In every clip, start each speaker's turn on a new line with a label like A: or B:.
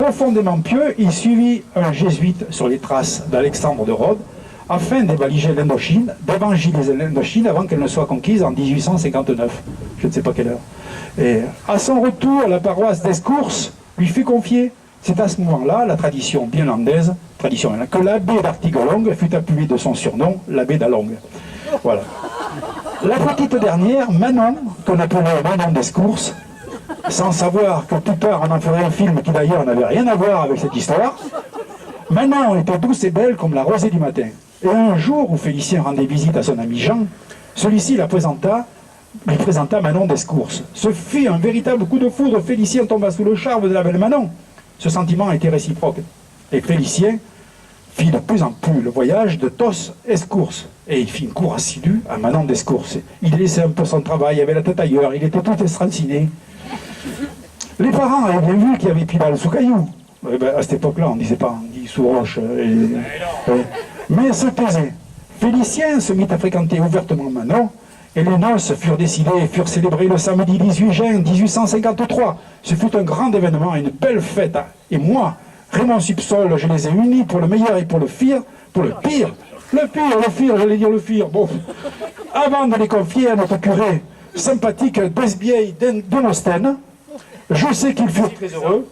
A: Profondément pieux, il suivit un jésuite sur les traces d'Alexandre de Rhodes afin d'évangéliser l'Indochine avant qu'elle ne soit conquise en 1859. Je ne sais pas quelle heure. Et à son retour, la paroisse d'Escours lui fut confiée. C'est à ce moment-là, la tradition bienlandaise, que l'abbé d'Artigolong fut appuyé de son surnom, l'abbé d'Along. Voilà. La petite dernière, Manon, qu'on appelait Manon d'Escours, sans savoir que plus tard on en ferait un film qui d'ailleurs n'avait rien à voir avec cette histoire, Manon était douce et belle comme la rosée du matin. Et un jour où Félicien rendait visite à son ami Jean, celui-ci lui présenta Manon d'Escours. Ce fut un véritable coup de foudre. Félicien tomba sous le charme de la belle Manon. Ce sentiment était réciproque. Et Félicien fit de plus en plus le voyage de Tos-Escours. Et il fit une cour assidue à Manon d'Escours. Il laissait un peu son travail, il avait la tête ailleurs, il était tout estranciné. Les parents avaient bien vu qu'il y avait Pilal sous caillou. À cette époque-là, on ne disait pas, on dit sous roche. Mais se taisait. Félicien se mit à fréquenter ouvertement Manon, et les noces furent décidées et furent célébrées le samedi 18 juin 1853. Ce fut un grand événement, une belle fête. Et moi, Raymond Subsol, je les ai unis pour le meilleur et pour le pire. J'allais dire le pire. Bon. Avant de les confier à notre curé sympathique Desbiey d'Onostène, je sais qu'ils furent très heureux.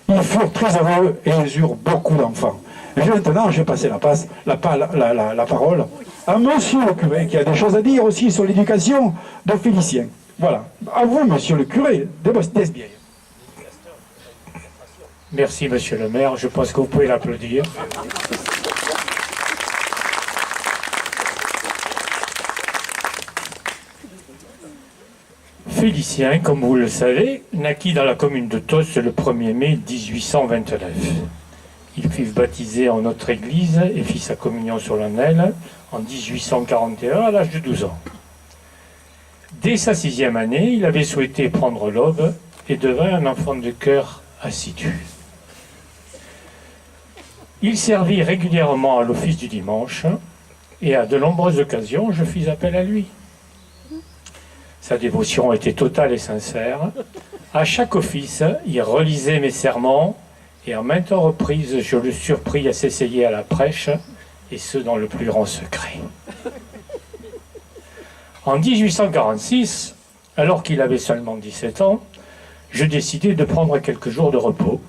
A: Ils furent très heureux et ils eurent beaucoup d'enfants. Et maintenant, je vais passer la parole à monsieur le curé, qui a des choses à dire aussi sur l'éducation de Félicien. Voilà. À vous, monsieur le curé d'Esbiey.
B: Merci, monsieur le maire. Je pense que vous pouvez l'applaudir. Félicien, comme vous le savez, naquit dans la commune de Tos le 1er mai 1829. Il fut baptisé en notre église et fit sa communion solennelle en 1841 à l'âge de 12 ans. Dès sa 6e année, il avait souhaité prendre l'aube et devint un enfant de cœur assidu. Il servit régulièrement à l'office du dimanche et à de nombreuses occasions, je fis appel à lui. Sa dévotion était totale et sincère. À chaque office, il relisait mes sermons et en maintes reprises, je le surpris à s'essayer à la prêche, et ce dans le plus grand secret. En 1846, alors qu'il avait seulement 17 ans, je décidai de prendre quelques jours de repos.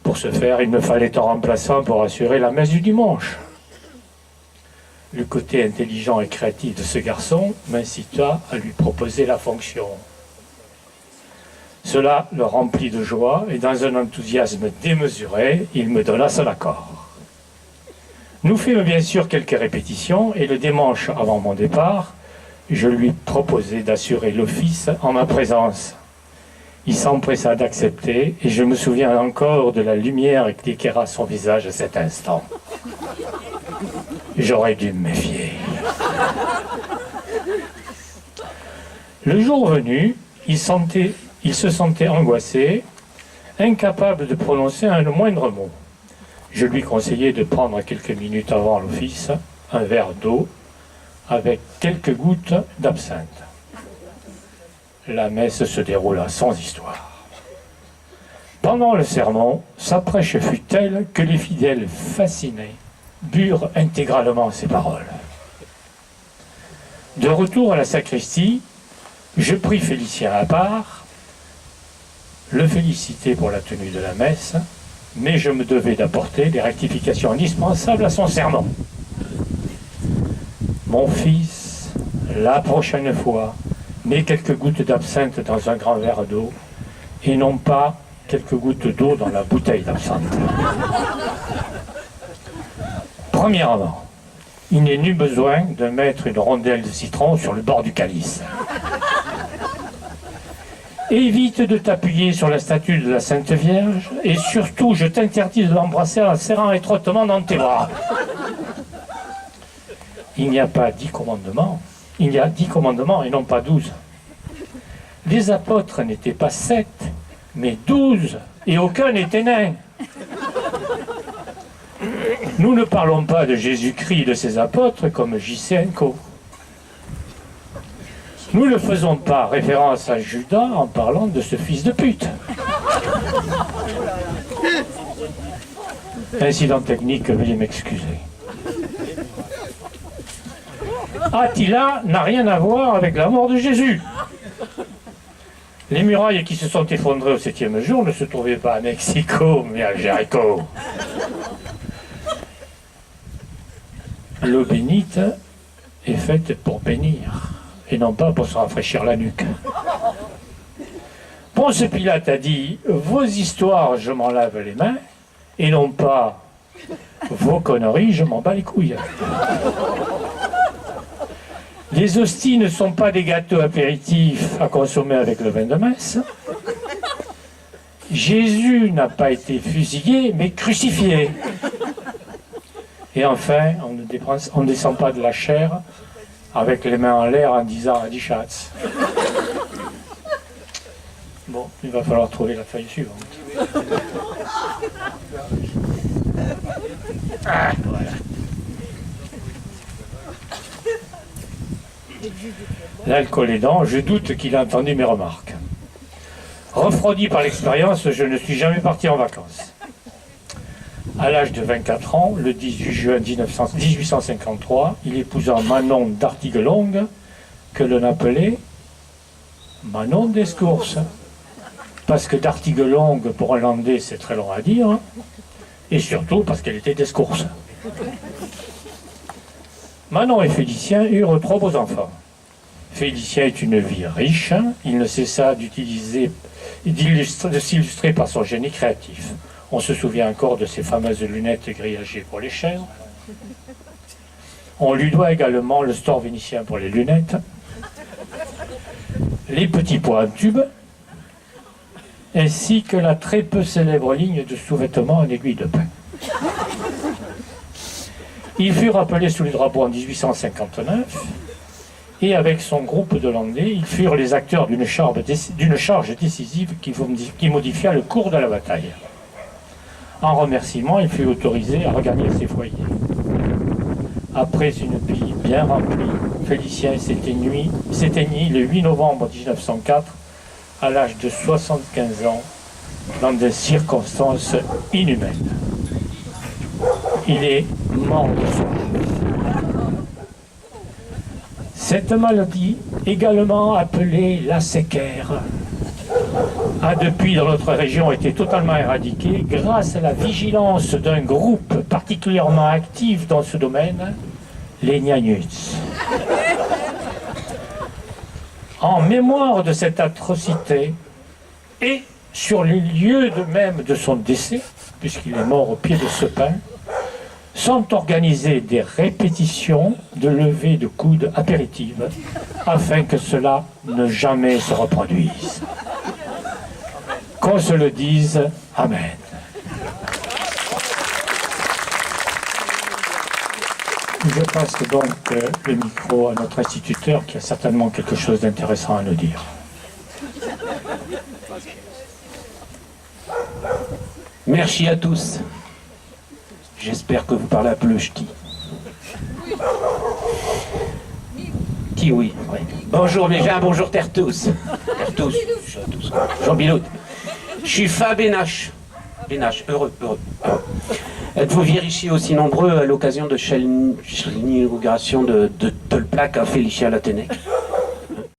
B: Pour ce faire, il me fallait un remplaçant pour assurer la messe du dimanche. Le côté intelligent et créatif de ce garçon m'incita à lui proposer la fonction. Cela le remplit de joie et dans un enthousiasme démesuré, il me donna son accord. Nous fîmes bien sûr quelques répétitions et le dimanche avant mon départ, je lui proposai d'assurer l'office en ma présence. Il s'empressa d'accepter et je me souviens encore de la lumière qui éclaira son visage à cet instant. J'aurais dû me méfier. Le jour venu, il se sentait angoissé, incapable de prononcer le moindre mot. Je lui conseillai de prendre quelques minutes avant l'office un verre d'eau avec quelques gouttes d'absinthe. La messe se déroula sans histoire. Pendant le sermon, sa prêche fut telle que les fidèles fascinés burent intégralement ses paroles. De retour à la sacristie, je pris Félicien à part, le félicitai pour la tenue de la messe, mais je me devais d'apporter des rectifications indispensables à son sermon. Mon fils, la prochaine fois, mets quelques gouttes d'absinthe dans un grand verre d'eau et non pas quelques gouttes d'eau dans la bouteille d'absinthe. Premièrement, il n'est nul besoin de mettre une rondelle de citron sur le bord du calice. Évite de t'appuyer sur la statue de la Sainte Vierge et surtout, je t'interdis de l'embrasser en la serrant étroitement dans tes bras. Il n'y a pas 10 commandements, il y a 10 commandements et non pas 12. Les apôtres n'étaient pas 7, mais 12, et aucun n'était nain. Nous ne parlons pas de Jésus-Christ et de ses apôtres comme J.C. & Co. Nous ne faisons pas référence à Judas en parlant de ce fils de pute. Incident technique, veuillez m'excuser. Attila n'a rien à voir avec la mort de Jésus. Les murailles qui se sont effondrées au 7e jour ne se trouvaient pas à Mexico, mais à Jéricho. L'eau bénite est faite pour bénir, et non pas pour se rafraîchir la nuque. Ponce Pilate a dit « Vos histoires, je m'en lave les mains », et non pas « Vos conneries, je m'en bats les couilles ». Les hosties ne sont pas des gâteaux apéritifs à consommer avec le vin de messe. Jésus n'a pas été fusillé, mais crucifié. Et enfin, on ne descend pas de la chair avec les mains en l'air en disant « Adichatz ». Bon, il va falloir trouver la feuille suivante. Ah, voilà. L'alcool aidant, je doute qu'il a entendu mes remarques. Refroidi par l'expérience, je ne suis jamais parti en vacances. À l'âge de 24 ans, le 18 juin 1853, il épousa Manon d'Artiguelongue, que l'on appelait Manon d'Escourses. Parce que d'Artiguelongue, pour un Landais, c'est très long à dire, et surtout parce qu'elle était d'Escourses. Manon et Félicien eurent 3 beaux enfants. Félicien est une vie riche, il ne cessa de s'illustrer par son génie créatif. On se souvient encore de ses fameuses lunettes grillagées pour les chèvres. On lui doit également le store vénitien pour les lunettes, les petits pois en tube, ainsi que la très peu célèbre ligne de sous-vêtements en aiguille de pin. Il fut rappelé sous les drapeaux en 1859 et avec son groupe de Landais, ils furent les acteurs d'une charge décisive qui modifia le cours de la bataille. En remerciement, il fut autorisé à regagner ses foyers. Après une vie bien remplie, Félicien s'éteignit le 8 novembre 1904 à l'âge de 75 ans dans des circonstances inhumaines. Il est mort de soif. Cette maladie, également appelée la séquère, a depuis dans notre région été totalement éradiquée grâce à la vigilance d'un groupe particulièrement actif dans ce domaine, les Gnagnuts. En mémoire de cette atrocité et sur les lieux même de son décès, puisqu'il est mort au pied de ce pin, sont organisées des répétitions de levée de coude apéritives afin que cela ne jamais se reproduise. Qu'on se le dise, Amen. Je passe donc le micro à notre instituteur qui a certainement quelque chose d'intéressant à nous dire.
C: Merci à tous. J'espère que vous parlez un peu le ch'ti. Oui. Bonjour mes gens, bonjour Tertous. Jean Bilout. Je suis Fab Bénache. Heureux. Êtes-vous vérifié aussi nombreux à l'occasion de l'inauguration de Tolplac à Félicien Latenec?